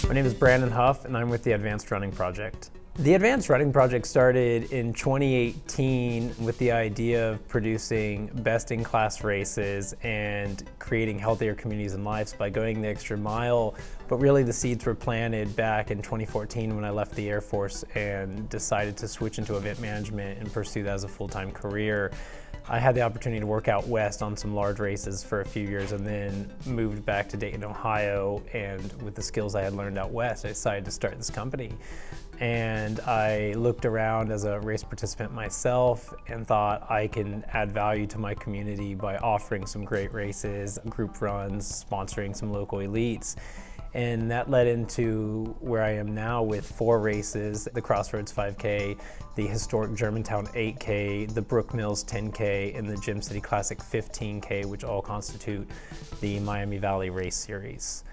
My name is Brandon Hough, and I'm with the Advanced Running Project. The Advanced Running Project started in 2018 with the idea of producing best-in-class races and creating healthier communities and lives by going the extra mile. But really the seeds were planted back in 2014 when I left the Air Force and decided to switch into event management and pursue that as a full-time career. I had the opportunity to work out west on some large races for a few years and then moved back to Dayton, Ohio, and with the skills I had learned out west, I decided to start this company. And I looked around as a race participant myself and thought I can add value to my community by offering some great races, group runs, sponsoring some local elites. And that led into where I am now with 4 races: the Crossroads 5K, the historic Germantown 8K, the Brook Mills 10K, and the Gym City Classic 15K, which all constitute the Miami Valley Race Series.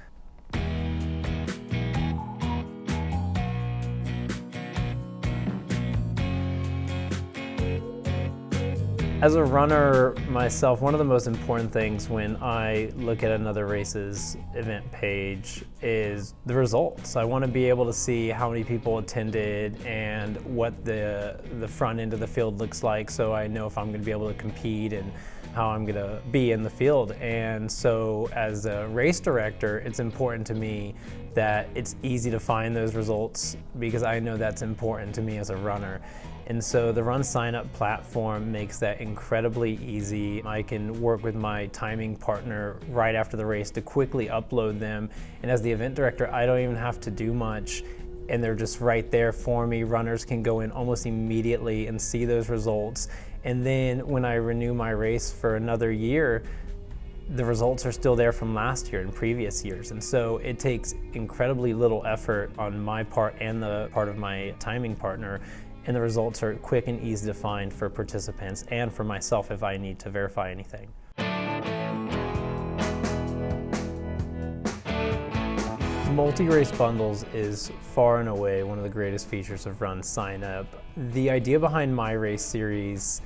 As a runner myself, one of the most important things when I look at another race's event page is the results. I want to be able to see how many people attended and what the front end of the field looks like, so I know if I'm going to be able to compete and how I'm going to be in the field. And so as a race director, it's important to me that it's easy to find those results because I know that's important to me as a runner. And so the RunSignup platform makes that incredibly easy. I can work with my timing partner right after the race to quickly upload them. And as the event director, I don't even have to do much, and they're just right there for me. Runners can go in almost immediately and see those results. And then when I renew my race for another year, the results are still there from last year and previous years. And so it takes incredibly little effort on my part and the part of my timing partner, and the results are quick and easy to find for participants and for myself if I need to verify anything. MultiRace Bundles is far and away one of the greatest features of RunSignup. The idea behind my race series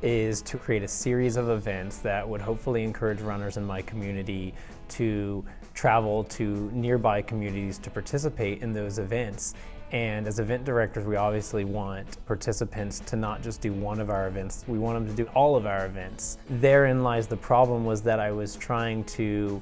is to create a series of events that would hopefully encourage runners in my community to travel to nearby communities to participate in those events. And as event directors, we obviously want participants to not just do one of our events, we want them to do all of our events. Therein lies the problem, was that I was trying to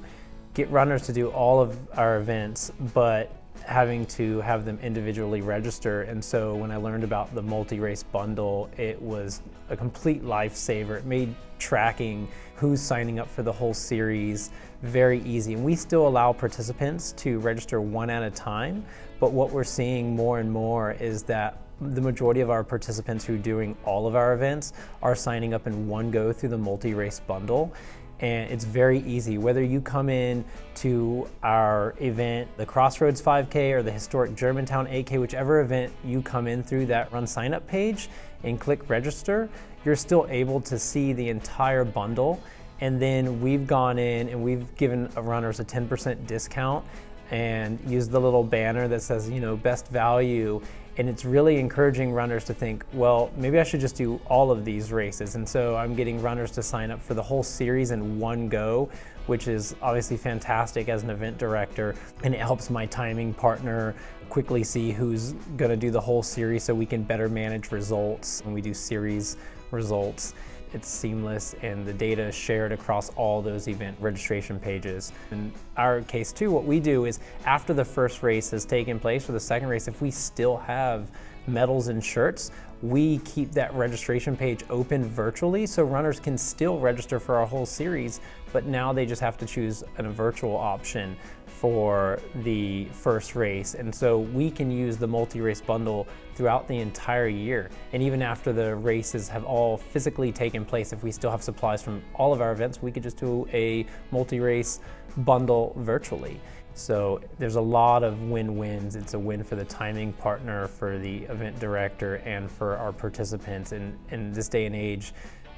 get runners to do all of our events, but having to have them individually register. And so when I learned about the MultiRace Bundle, it was a complete lifesaver. It made tracking who's signing up for the whole series very easy. And we still allow participants to register one at a time, but what we're seeing more and more is that the majority of our participants who are doing all of our events are signing up in one go through the MultiRace Bundle. And it's very easy. Whether you come in to our event, the Crossroads 5K or the historic Germantown 8K, whichever event you come in through that RunSignup page and click register, you're still able to see the entire bundle. And then we've gone in and we've given runners a 10% discount and used the little banner that says, best value. And it's really encouraging runners to think, well, maybe I should just do all of these races. And so I'm getting runners to sign up for the whole series in one go, which is obviously fantastic as an event director. And it helps my timing partner quickly see who's gonna do the whole series so we can better manage results when we do series results. It's seamless and the data is shared across all those event registration pages. In our case too, what we do is after the first race has taken place, or the second race, if we still have medals and shirts, we keep that registration page open virtually so runners can still register for our whole series, but now they just have to choose a virtual option for the first race. And so we can use the MultiRace Bundle throughout the entire year. And even after the races have all physically taken place, if we still have supplies from all of our events, we could just do a MultiRace Bundle virtually. So there's a lot of win-wins. It's a win for the timing partner, for the event director, and for our participants. And in this day and age,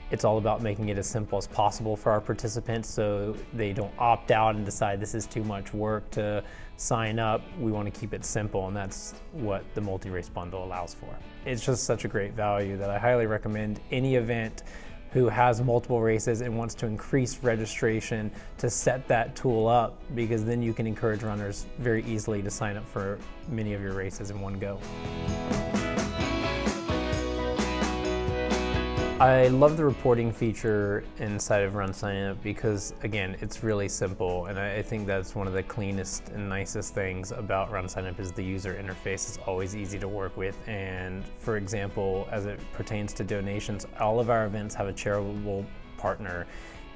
it's all about making it as simple as possible for our participants so they don't opt out and decide this is too much work to sign up. We want to keep it simple, and that's what the MultiRace Bundle allows for. It's just such a great value that I highly recommend any event who has multiple races and wants to increase registration to set that tool up, because then you can encourage runners very easily to sign up for many of your races in one go. I love the reporting feature inside of RunSignup because, again, it's really simple, and I think that's one of the cleanest and nicest things about RunSignup is the user interface is always easy to work with. And for example, as it pertains to donations, all of our events have a charitable partner,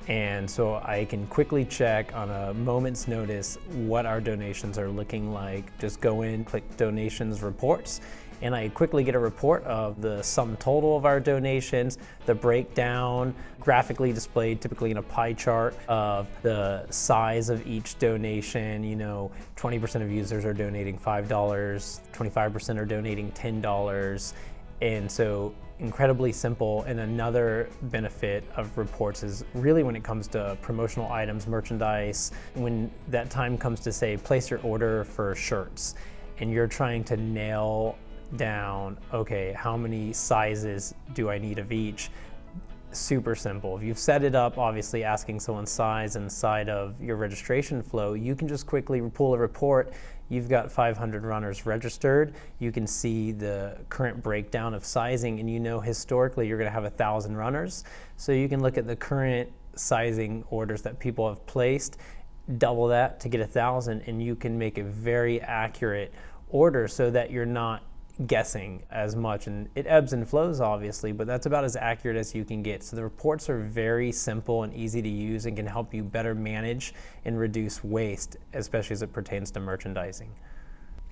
and so I can quickly check on a moment's notice what our donations are looking like. Just go in, click donations reports, and I quickly get a report of the sum total of our donations, the breakdown, graphically displayed typically in a pie chart of the size of each donation. 20% of users are donating $5, 25% are donating $10. And so incredibly simple. And another benefit of reports is really when it comes to promotional items, merchandise, when that time comes to say, place your order for shirts, and you're trying to nail down, okay, how many sizes do I need of each? Super simple. If you've set it up, obviously asking someone's size inside of your registration flow, you can just quickly pull a report. You've got 500 runners registered. You can see the current breakdown of sizing, and historically you're gonna have 1,000 runners. So you can look at the current sizing orders that people have placed, double that to get 1,000, and you can make a very accurate order so that you're not guessing as much. And it ebbs and flows obviously, but that's about as accurate as you can get. So the reports are very simple and easy to use and can help you better manage and reduce waste, especially as it pertains to merchandising.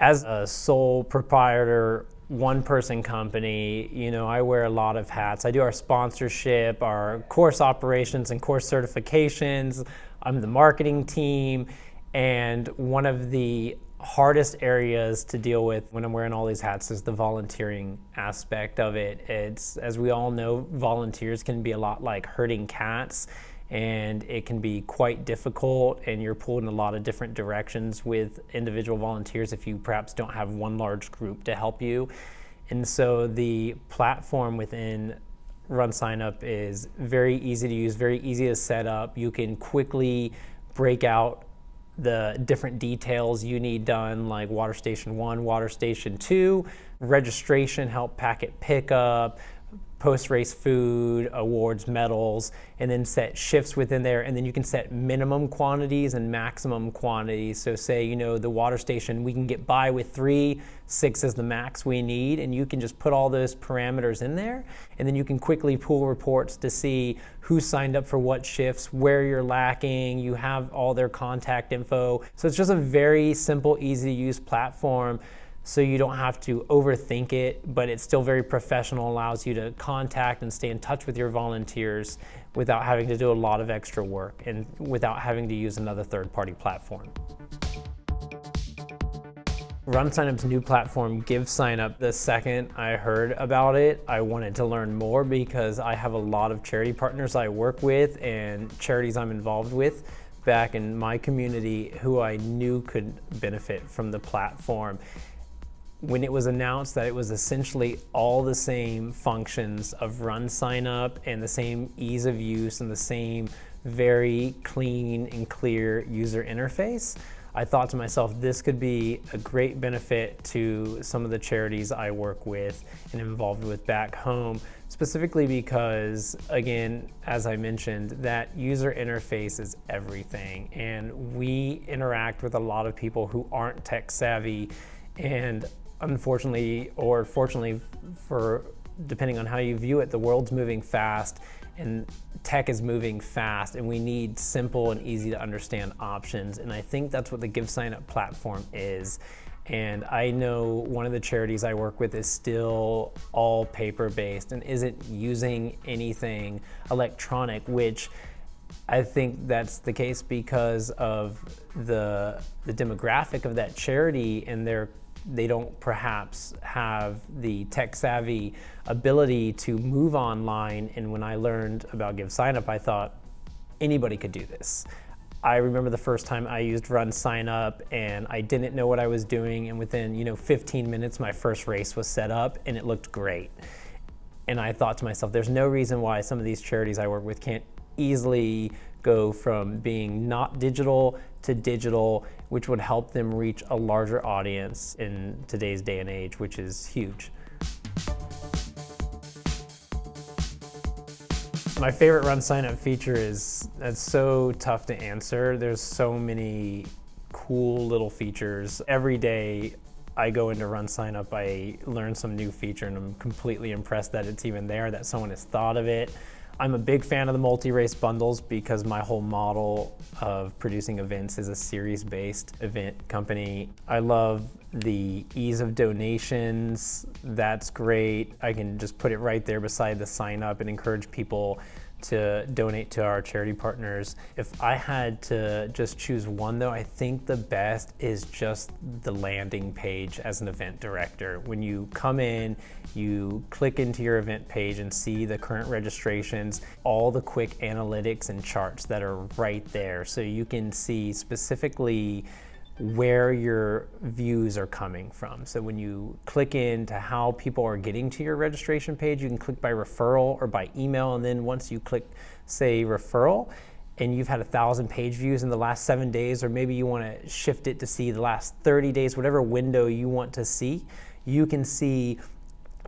As a sole proprietor, one-person company, I wear a lot of hats. I do our sponsorship, our course operations and course certifications. I'm the marketing team, and one of the hardest areas to deal with when I'm wearing all these hats is the volunteering aspect of it. It's, as we all know, volunteers can be a lot like herding cats, and it can be quite difficult, and you're pulled in a lot of different directions with individual volunteers if you perhaps don't have one large group to help you. And so the platform within RunSignup is very easy to use, very easy to set up. You can quickly break out the different details you need done, like Water Station 1, Water Station 2, registration, help packet pickup, post-race food, awards, medals, and then set shifts within there. And then you can set minimum quantities and maximum quantities. So say, the water station, we can get by with 3, 6 is the max we need, and you can just put all those parameters in there. And then you can quickly pull reports to see who signed up for what shifts, where you're lacking, you have all their contact info. So it's just a very simple, easy to use platform, so you don't have to overthink it, but it's still very professional, allows you to contact and stay in touch with your volunteers without having to do a lot of extra work and without having to use another third-party platform. RunSignup's new platform, GiveSignup, the second I heard about it, I wanted to learn more because I have a lot of charity partners I work with and charities I'm involved with back in my community who I knew could benefit from the platform. When it was announced that it was essentially all the same functions of RunSignup and the same ease of use and the same very clean and clear user interface, I thought to myself, this could be a great benefit to some of the charities I work with and involved with back home, specifically because, again, as I mentioned, that user interface is everything. And we interact with a lot of people who aren't tech savvy, and unfortunately, or fortunately, for depending on how you view it, the world's moving fast and tech is moving fast, and we need simple and easy to understand options. And I think that's what the GiveSignup platform is. And I know one of the charities I work with is still all paper-based and isn't using anything electronic, which I think that's the case because of the demographic of that charity, and they don't perhaps have the tech savvy ability to move online. And when I learned about GiveSignup, I thought anybody could do this. I remember the first time I used RunSignup and I didn't know what I was doing, and within 15 minutes my first race was set up and it looked great. And I thought to myself, there's no reason why some of these charities I work with can't easily go from being not digital to digital, which would help them reach a larger audience in today's day and age, which is huge. My favorite RunSignup feature that's so tough to answer. There's so many cool little features. Every day I go into RunSignup, I learn some new feature and I'm completely impressed that it's even there, that someone has thought of it. I'm a big fan of the MultiRace bundles because my whole model of producing events is a series-based event company. I love the ease of donations. That's great. I can just put it right there beside the sign up and encourage people to donate to our charity partners. If I had to just choose one though, I think the best is just the landing page as an event director. When you come in, you click into your event page and see the current registrations, all the quick analytics and charts that are right there. So you can see specifically where your views are coming from. So when you click into how people are getting to your registration page, you can click by referral or by email, and then once you click, say, referral, and you've had 1,000 page views in the last 7 days, or maybe you want to shift it to see the last 30 days, whatever window you want to see, you can see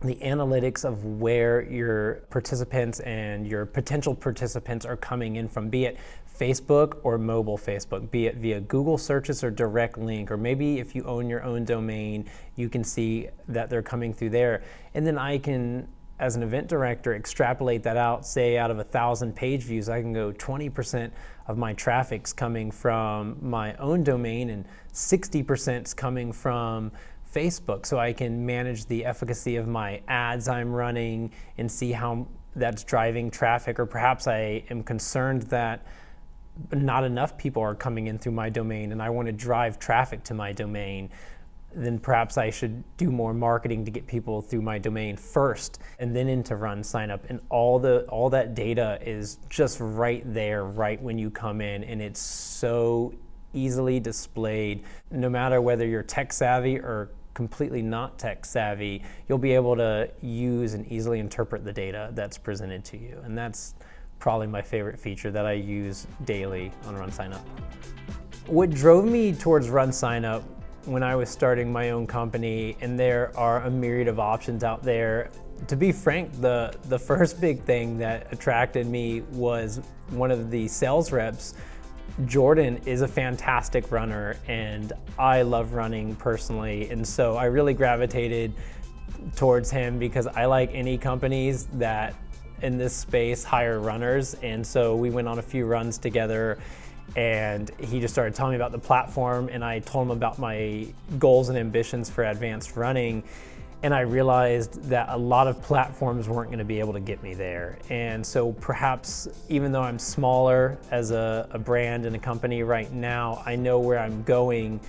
the analytics of where your participants and your potential participants are coming in from, be it Facebook or mobile Facebook, be it via Google searches or direct link, or maybe if you own your own domain, you can see that they're coming through there. And then I can, as an event director, extrapolate that out, say out of 1,000 page views, I can go 20% of my traffic's coming from my own domain and 60% is coming from Facebook, so I can manage the efficacy of my ads I'm running and see how that's driving traffic, or perhaps I am concerned that not enough people are coming in through my domain and I want to drive traffic to my domain. Then perhaps I should do more marketing to get people through my domain first and then into RunSignup. And all that data is just right there, right when you come in, and it's so easily displayed. No matter whether you're tech savvy or completely not tech savvy, you'll be able to use and easily interpret the data that's presented to you. And that's probably my favorite feature that I use daily on RunSignup. What drove me towards RunSignup when I was starting my own company, and there are a myriad of options out there, to be frank, the first big thing that attracted me was one of the sales reps. Jordan is a fantastic runner and I love running personally, and so I really gravitated towards him because I like any companies that in this space hire runners. And so we went on a few runs together and he just started telling me about the platform, and I told him about my goals and ambitions for advanced running. And I realized that a lot of platforms weren't going to be able to get me there. And so perhaps even though I'm smaller as a brand and a company right now, I know where I'm going,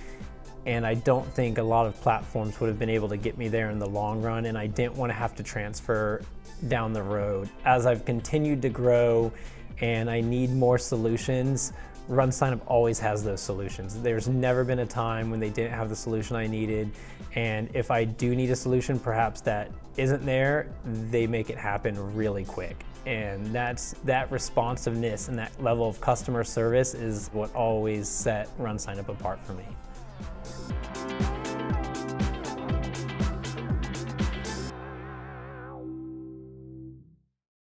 and I don't think a lot of platforms would have been able to get me there in the long run, and I didn't want to have to transfer down the road. As I've continued to grow and I need more solutions, RunSignup always has those solutions. There's never been a time when they didn't have the solution I needed. And if I do need a solution, perhaps that isn't there, they make it happen really quick. And that responsiveness and that level of customer service is what always set RunSignup apart for me.